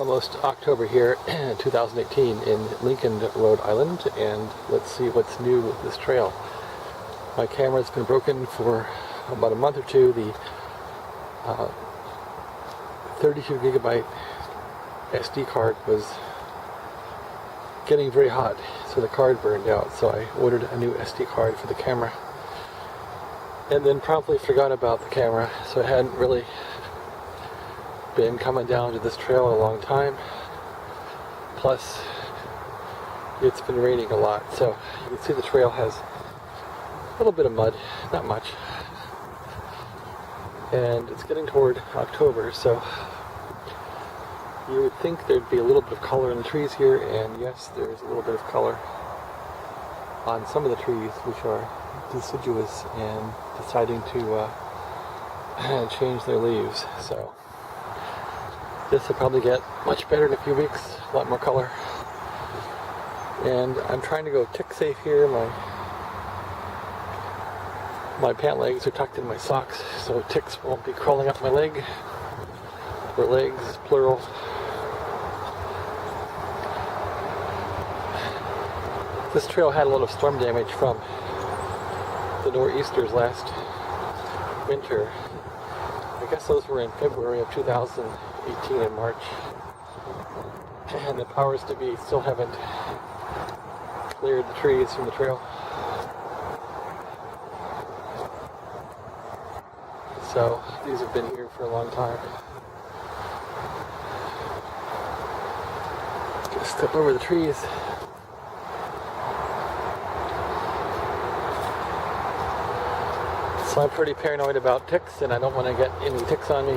almost October here, 2018 in Lincoln, Rhode Island, and let's see what's new with this trail. My camera's been broken for about a month or two. The 32 gigabyte SD card was getting very hot, so the card burned out, so I ordered a new SD card for the camera and then promptly forgot about the camera, so I hadn't really been coming down to this trail in a long time. Plus it's been raining a lot, so you can see the trail has a little bit of mud, not much, and it's getting toward October, so you would think there'd be a little bit of color in the trees here, and yes, there's a little bit of color on some of the trees which are deciduous and deciding to change their leaves. So this will probably get much better in a few weeks, a lot more color. And I'm trying to go tick safe here. My pant legs are tucked in my socks, so ticks won't be crawling up my leg, or legs, plural. This trail had a lot of storm damage from the nor'easters last winter. I guess those were in February of 2018 in March. And the powers to be still haven't cleared the trees from the trail. So these have been here for a long time. Just step over the trees. So I'm pretty paranoid about ticks, and I don't want to get any ticks on me.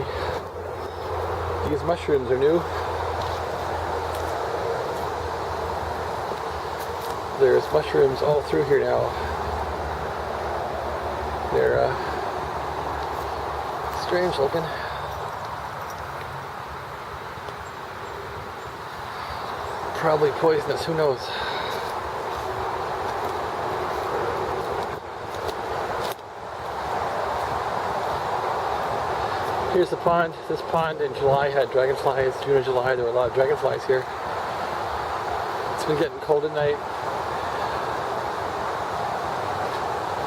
These mushrooms are new. There's mushrooms all through here now. They're strange looking. Probably poisonous, who knows? Here's the pond. This pond in July had dragonflies. June and July there were a lot of dragonflies here. It's been getting cold at night.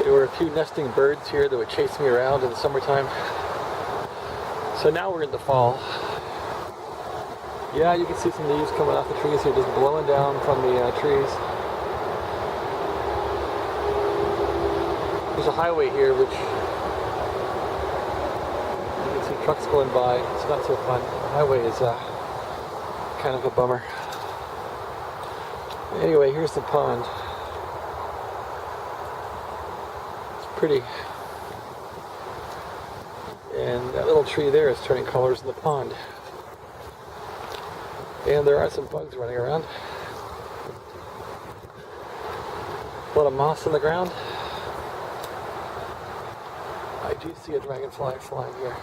There were a few nesting birds here that would chase me around in the summertime. So now we're in the fall. Yeah, you can see some leaves coming off the trees here, just blowing down from the trees. There's a highway here which trucks going by. It's not so fun. The highway is kind of a bummer. Anyway, here's the pond. It's pretty. And that little tree there is turning colors in the pond. And there are some bugs running around. A lot of moss on the ground. I do see a dragonfly flying here.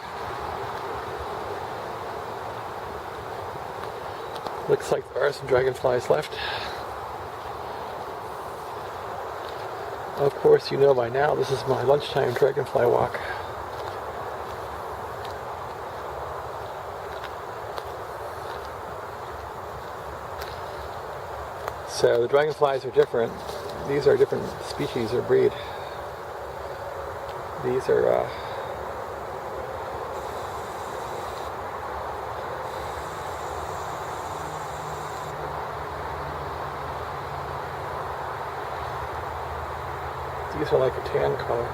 Looks like there are some dragonflies left. Of course, you know by now, this is my lunchtime dragonfly walk. So the dragonflies are different. These are different species or breed. These are these are like a tan color.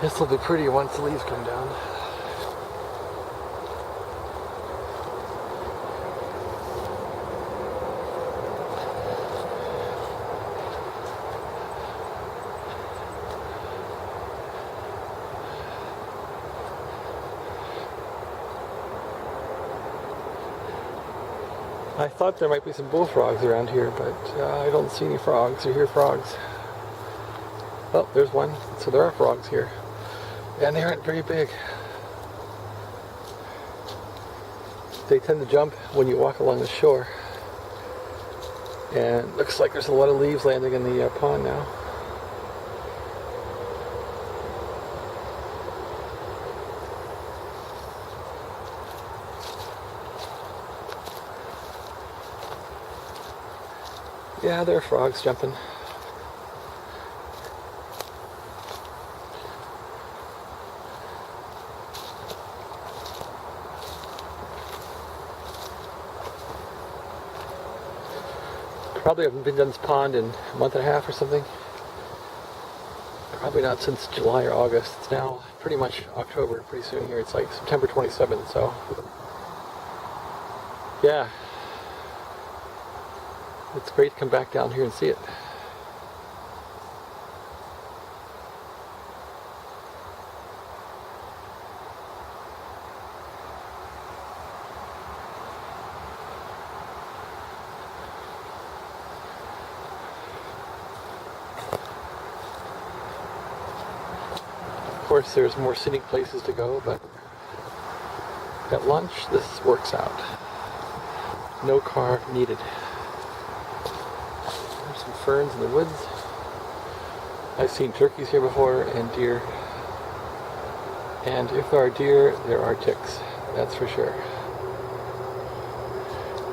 This will be pretty once the leaves come down. I thought there might be some bullfrogs around here, but I don't see any frogs or hear frogs. Oh, there's one. So there are frogs here. And they aren't very big. They tend to jump when you walk along the shore. And looks like there's a lot of leaves landing in the pond now. Yeah, there are frogs jumping. Probably haven't been down this pond in a month and a half or something. Probably not since July or August. It's now pretty much October pretty soon here. It's like September 27th, so yeah. It's great to come back down here and see it. Of course, there's more scenic places to go, but at lunch, this works out. No car needed. There's some ferns in the woods. I've seen turkeys here before and deer. And if there are deer, there are ticks. That's for sure.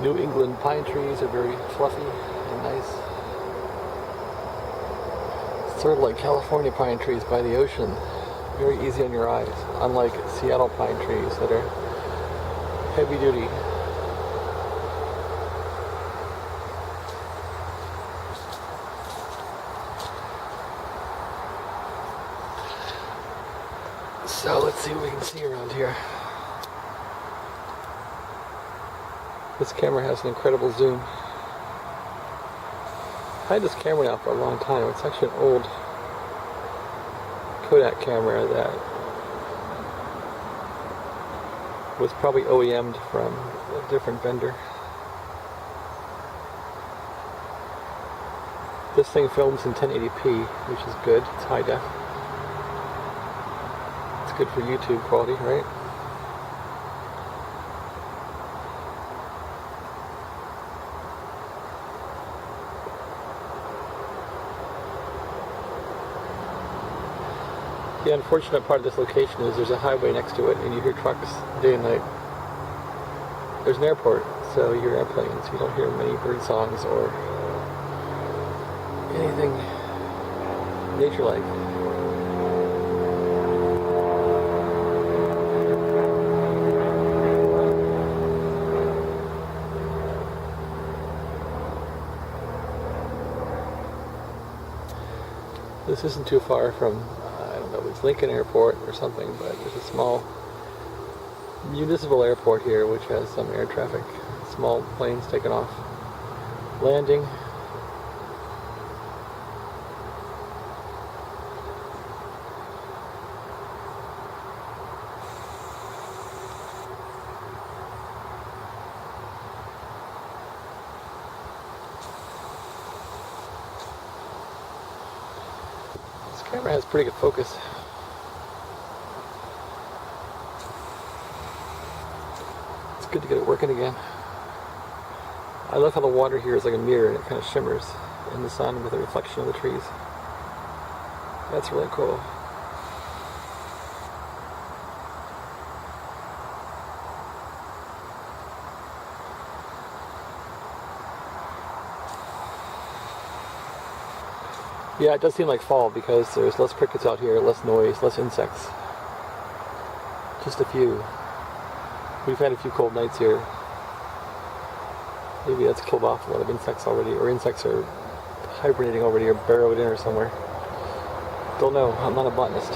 New England pine trees are very fluffy and nice. It's sort of like California pine trees by the ocean. Very easy on your eyes, unlike Seattle pine trees that are heavy duty. So let's see what we can see around here. This camera has an incredible zoom. I had this camera now for a long time. It's actually an old Kodak camera that was probably OEM'd from a different vendor. This thing films in 1080p, which is good. It's high def. It's good for YouTube quality, right? The unfortunate part of this location is there's a highway next to it and you hear trucks day and night. There's an airport, so you hear airplanes. You don't hear many bird songs or anything nature-like. This isn't too far from it's Lincoln Airport or something, but there's a small municipal airport here which has some air traffic, small planes taking off, landing. This camera has pretty good focus. Good to get it working again. I love how the water here is like a mirror and it kind of shimmers in the sun with the reflection of the trees. That's really cool. Yeah, it does seem like fall because there's less crickets out here, less noise, less insects. Just a few. We've had a few cold nights here. Maybe that's killed off a lot of insects already, or insects are hibernating already or burrowed in or somewhere. Don't know, I'm not a botanist.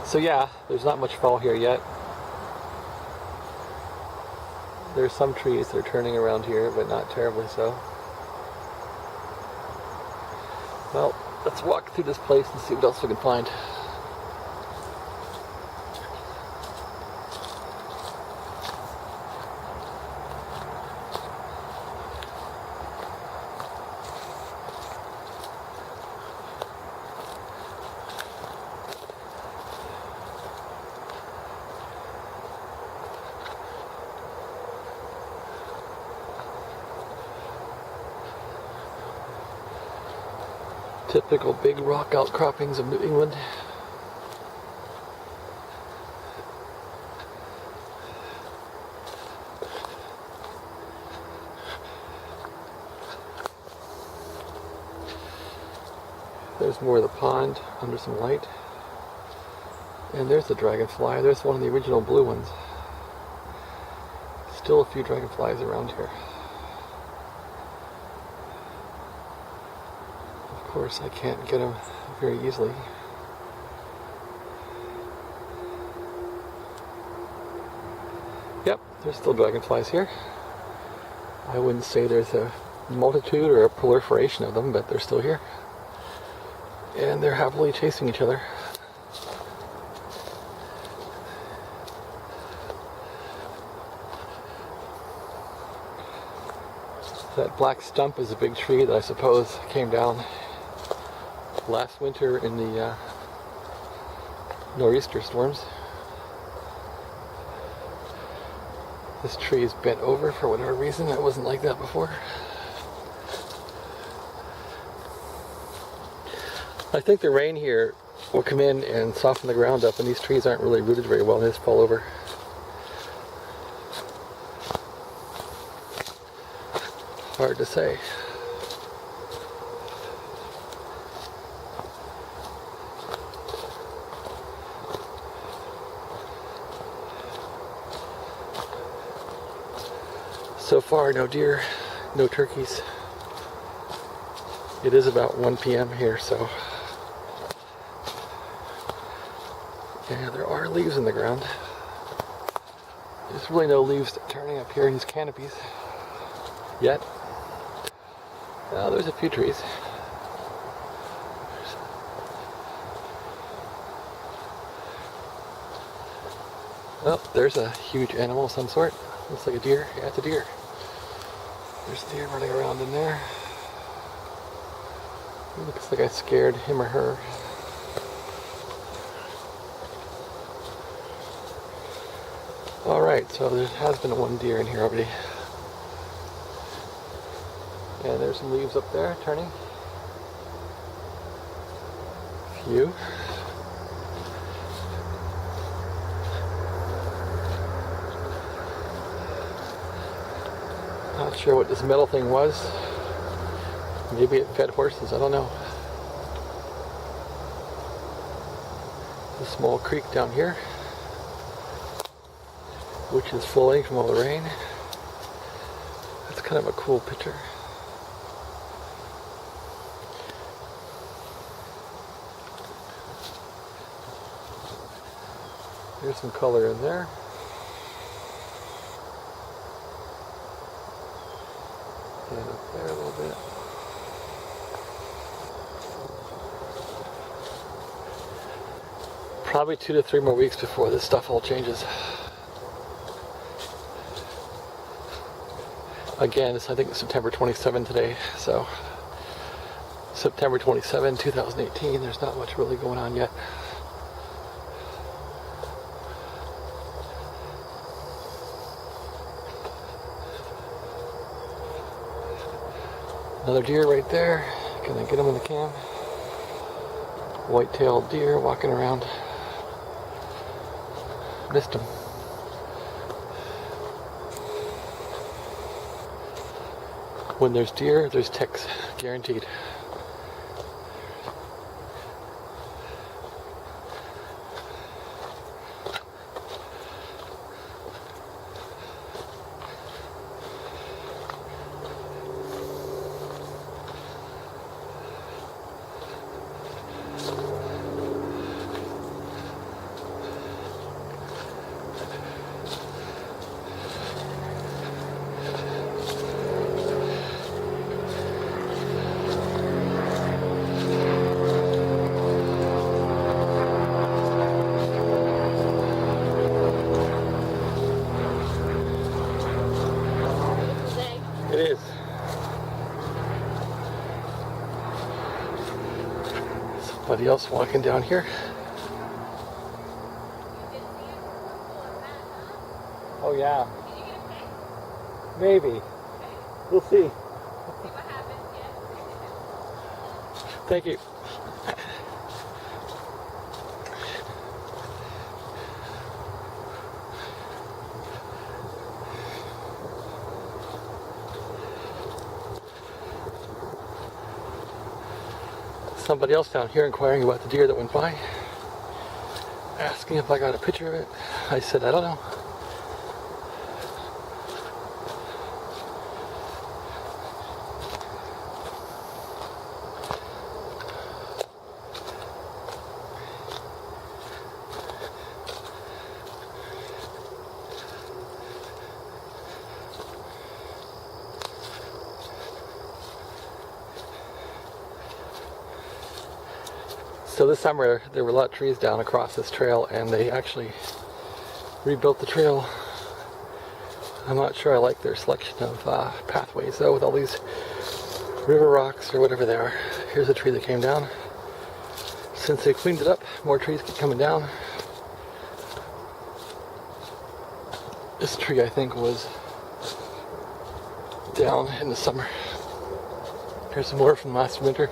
So yeah, there's not much fall here yet. There's some trees that are turning around here, but not terribly so. Well, let's walk through this place and see what else we can find. Typical big rock outcroppings of New England. There's more of the pond under some light. And there's the dragonfly. There's one of the original blue ones. Still a few dragonflies around here. Of course, I can't get them very easily. Yep, there's still dragonflies here. I wouldn't say there's a multitude or a proliferation of them, but they're still here. And they're happily chasing each other. That black stump is a big tree that I suppose came down last winter in the nor'easter storms. This tree is bent over for whatever reason. It wasn't like that before. I think the rain here will come in and soften the ground up, and these trees aren't really rooted very well. They just fall over. Hard to say. So far, no deer, no turkeys. It is about 1 p.m. here, so. Yeah, there are leaves in the ground. There's really no leaves turning up here in these canopies yet. Now there's a few trees. Oh, there's a huge animal of some sort. Looks like a deer. Yeah, it's a deer. There's a deer running around in there. It looks like I scared him or her. Alright, so there has been one deer in here already. And there's some leaves up there turning. A few. Not sure what this metal thing was. Maybe it fed horses, I don't know. There's a small creek down here, which is flowing from all the rain. That's kind of a cool picture. There's some color in there. And up there a little bit. Probably 2 to 3 more weeks before this stuff all changes. Again, I think it's September 27 today, so September 27, 2018, there's not much really going on yet. Another deer right there. Can I get him in the cam? White-tailed deer walking around. Missed him. When there's deer, there's ticks. Guaranteed. It is. Somebody else walking down here. Oh yeah. Maybe. We'll see. Thank you. Somebody else down here inquiring about the deer that went by, asking if I got a picture of it. I said, I don't know. So this summer there were a lot of trees down across this trail, and they actually rebuilt the trail. I'm not sure I like their selection of pathways though, with all these river rocks or whatever they are. Here's a tree that came down. Since they cleaned it up, more trees keep coming down. This tree I think was down in the summer. Here's some more from last winter.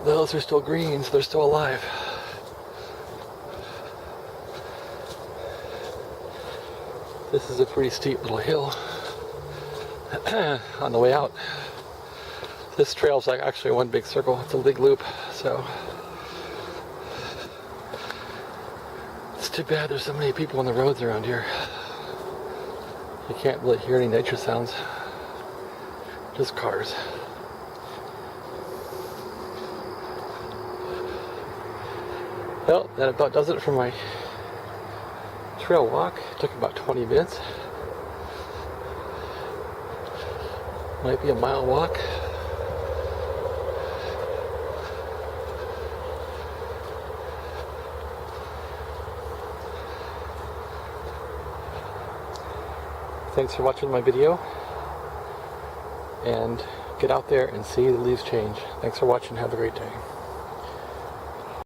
Those are still green, so they're still alive. This is a pretty steep little hill on the way out. This trail is like actually one big circle. It's a big loop, so it's too bad there's so many people on the roads around here. You can't really hear any nature sounds, just cars. Well, that about does it for my trail walk. It took about 20 minutes. Might be a mile walk. Thanks for watching my video. And get out there and see the leaves change. Thanks for watching. Have a great day.